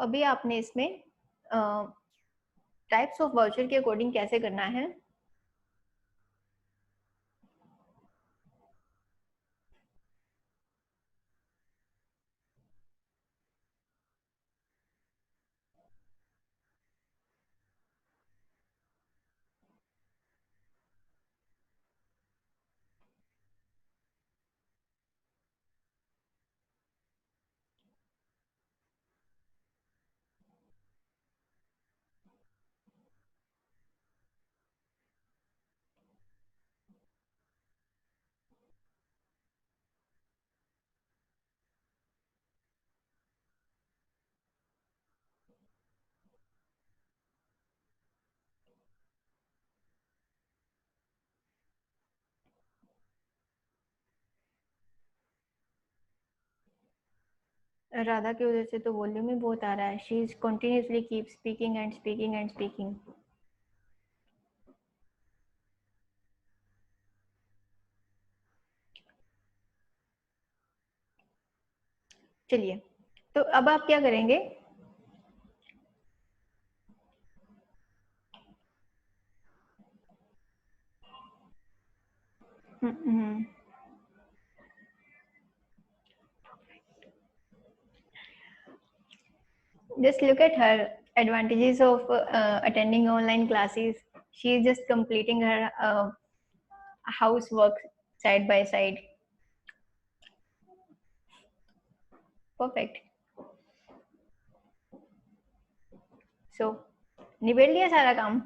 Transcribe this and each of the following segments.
अभी आपने इसमें टाइप्स ऑफ वाउचर के अकॉर्डिंग कैसे करना है। राधा की वजह से तो वॉल्यूम ही बहुत आ रहा है। She is continuously keep speaking and speaking and speaking. चलिए, तो अब आप क्या करेंगे। Just look at her advantages of attending online classes. She is just completing her housework side by side. Perfect. So, निबेड़ लिया सारा काम।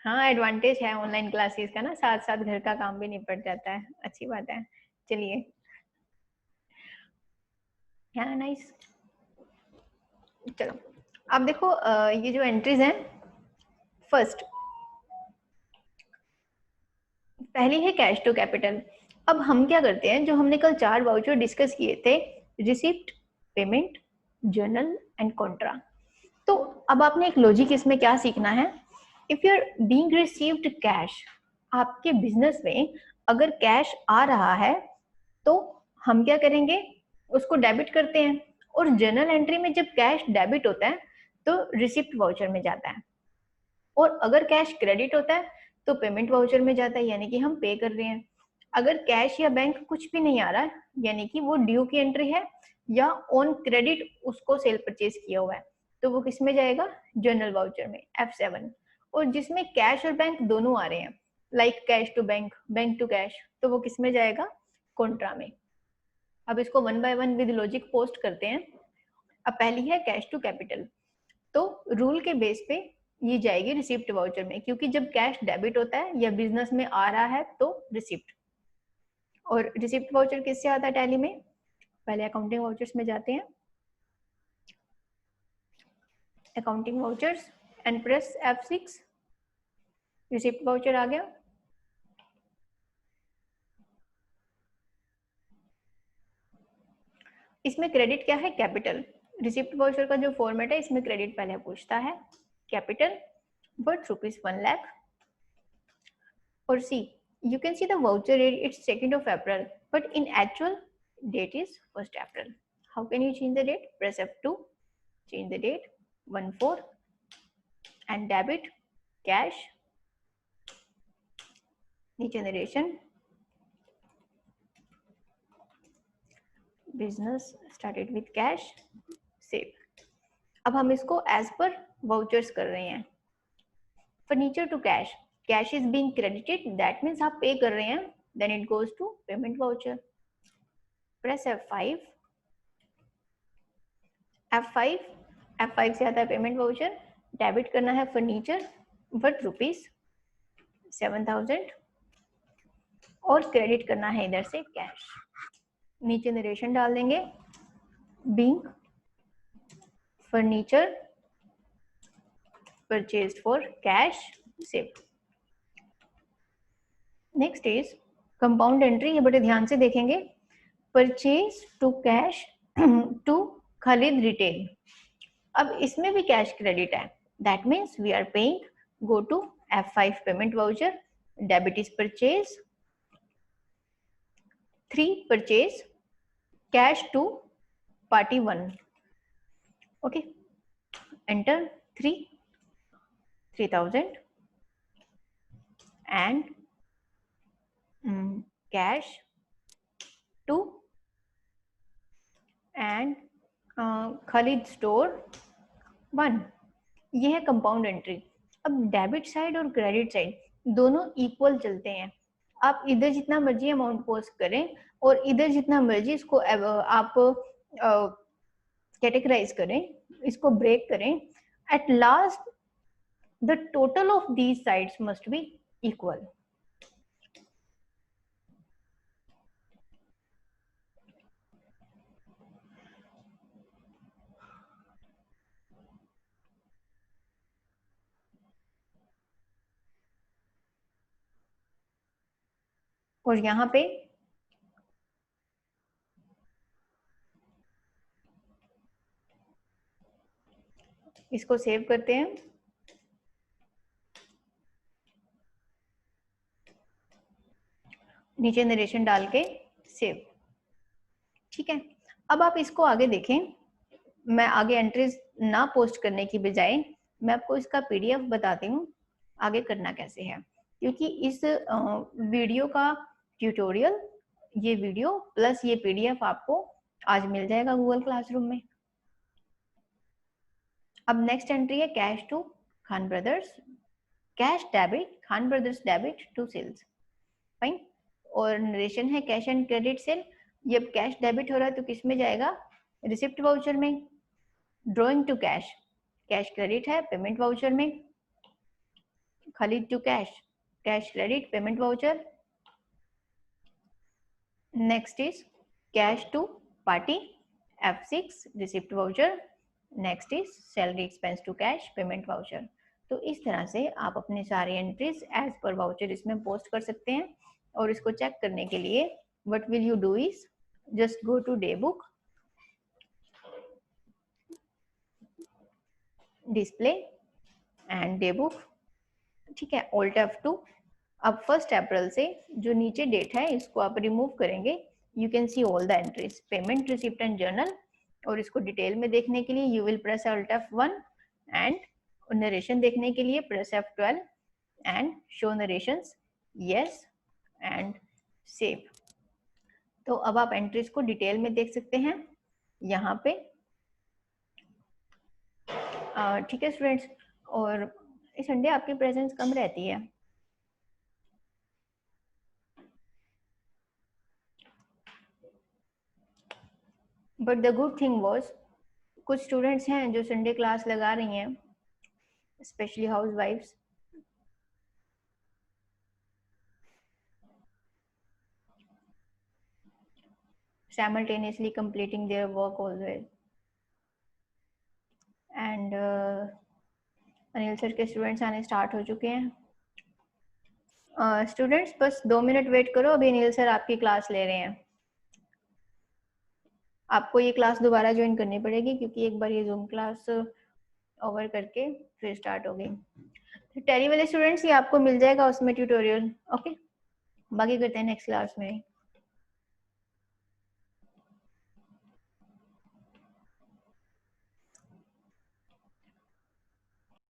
हाँ, एडवांटेज है ऑनलाइन क्लासेस का ना, साथ साथ घर का काम भी निपट जाता है। अच्छी बात है। चलिए, हाँ नाइस। चलो, अब देखो ये जो एंट्रीज हैं, फर्स्ट पहली है कैश टू कैपिटल। अब हम क्या करते हैं, जो हमने कल 4 वाउचर डिस्कस किए थे, receipt, payment, journal and contra. तो अब आपने एक लॉजिक इसमें क्या सीखना है। If you are being received cash, आपके बिजनेस में अगर कैश आ रहा है तो हम क्या करेंगे, उसको डेबिट करते हैं। और जर्नल एंट्री में जब कैश डेबिट होता है तो रिसिप्ट वाउचर में जाता है, और अगर कैश क्रेडिट होता है तो पेमेंट वाउचर में जाता है, यानी कि हम पे कर रहे हैं। अगर कैश या बैंक कुछ भी नहीं आ रहा है, यानी कि वो ड्यू की एंट्री है या ऑन क्रेडिट उसको सेल परचेज किया हुआ है, तो वो किस में जाएगा, जर्नल वाउचर में, F7। और जिसमें कैश और बैंक दोनों आ रहे हैं, like cash to bank, bank to cash, तो वो किस में जाएगा, कॉन्ट्रा में। अब इसको one by one with logic post करते हैं। अब पहली है कैश टू कैपिटल, तो रूल के बेस पे ये जाएगी रिसिप्ट वाउचर में, क्योंकि जब कैश डेबिट होता है या बिजनेस में आ रहा है तो रिसिप्ट। और रिसिप्ट वाउचर किससे आता है टैली में, पहले अकाउंटिंग वाउचर्स में जाते हैं, accounting vouchers and press F6, receipt voucher आ गया। इसमें क्रेडिट क्या है, कैपिटल। रिसिप्ट वाउचर का जो फॉर्मेट है, इसमें क्रेडिट पहले पूछता है, कैपिटल वर्थ ₹1 लाख। और सी, you can see the voucher date, it's 2nd of April, but in actual date is 1st April. How can you change the date? Press F2, change the date 1/4 and debit cash, generation, business started with cash, save. अब हम इसको as per vouchers कर रहे हैं। Furniture to cash, cash is being credited, that means आप pay कर रहे हैं, then it goes to payment voucher. Press F5, F5, F5 से आता है पेमेंट वाउचर। डेबिट करना है फर्नीचर वर्थ ₹7,000 और क्रेडिट करना है इधर से कैश। नीचे नरेशन डाल देंगे, being furniture purchased for cash, save. Next is compound entry, ये बड़े ध्यान से देखेंगे। Purchase to cash to Khalid retail. अब इसमें भी कैश क्रेडिट है, that means we are paying, go to F5 payment voucher, debit is purchase, 3 purchase cash to party 1. Okay, enter 3,000 and cash to and Khalid store 1. ये है compound entry. अब debit side और credit side दोनों equal चलते हैं. आप इधर जितना मर्जी अमाउंट पोस्ट करें और इधर जितना मर्जी इसको आप कैटेगराइज करें, इसको ब्रेक करें, at last the total of these sides must be equal. और यहाँ पे इसको सेव करते हैं. नीचे नरेशन डाल के सेव. ठीक है, अब आप इसको आगे देखें. मैं आगे एंट्रीज ना पोस्ट करने की बजाय मैं आपको इसका पीडीएफ बताती हूँ आगे करना कैसे है, क्योंकि इस वीडियो का ट्यूटोरियल, ये वीडियो प्लस ये पीडीएफ आपको आज मिल जाएगा गूगल क्लासरूम में. अब नेक्स्ट एंट्री है cash to Khan brothers, cash debit Khan brothers debit to sales. Fine. और नरेशन है कैश एंड क्रेडिट सेल. ये अब कैश डेबिट हो रहा है तो किस में जाएगा? रिसिप्ट वाउचर में. Drawing to cash, cash credit है पेमेंट वाउचर में. Khalid to cash, cash credit payment voucher. Next is cash to party F6 receipt voucher. Next is salary expense to cash payment voucher. तो इस तरह से आप अपने सारे एंट्रीज एज पर वाउचर इसमें पोस्ट कर सकते हैं. और इसको चेक करने के लिए what will you do is just go to day book, display and day book. ठीक है, Alt F2. अब 1 अप्रैल से जो नीचे डेट है इसको आप रिमूव करेंगे. You can see all the entries payment receipt and journal. और इसको डिटेल में देखने के लिए you will press Alt F1 and narration देखने के लिए press F12 and show narrations yes and save. तो अब आप एंट्रीज को डिटेल में देख सकते हैं यहाँ पे. ठीक है स्टूडेंट्स, और इस संडे आपकी प्रेजेंस कम रहती है. But the good thing was कुछ स्टूडेंट्स हैं जो संडे क्लास लगा रही हैं, specially house wifes. simultaneously completing their work always. And Anil sir के स्टूडेंट्स आने स्टार्ट हो चुके हैं. स्टूडेंट्स बस 2 मिनट वेट करो, अभी अनिल सर आपकी क्लास ले रहे हैं. आपको ये क्लास दोबारा ज्वाइन करनी पड़ेगी क्योंकि एक बार ये जूम क्लास ओवर करके फिर स्टार्ट हो गई. तो टैली वाले स्टूडेंट्स ये आपको मिल जाएगा उसमें ट्यूटोरियल. ओके, बाकी करते हैं नेक्स्ट क्लास में.